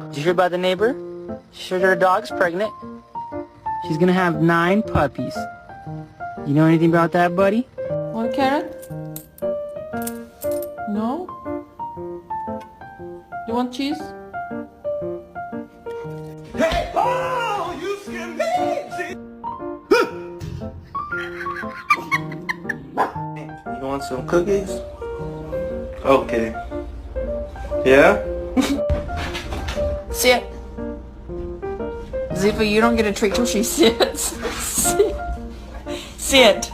Did you hear about the neighbor? She said her dog's pregnant. She's gonna have 9 puppies. You know anything about that, buddy? Want a carrot? No? You want cheese? Hey, oh, you skin me. You want some cookies? Okay. Yeah? Sit. Ziva, you don't get a treat till she sits. Sit.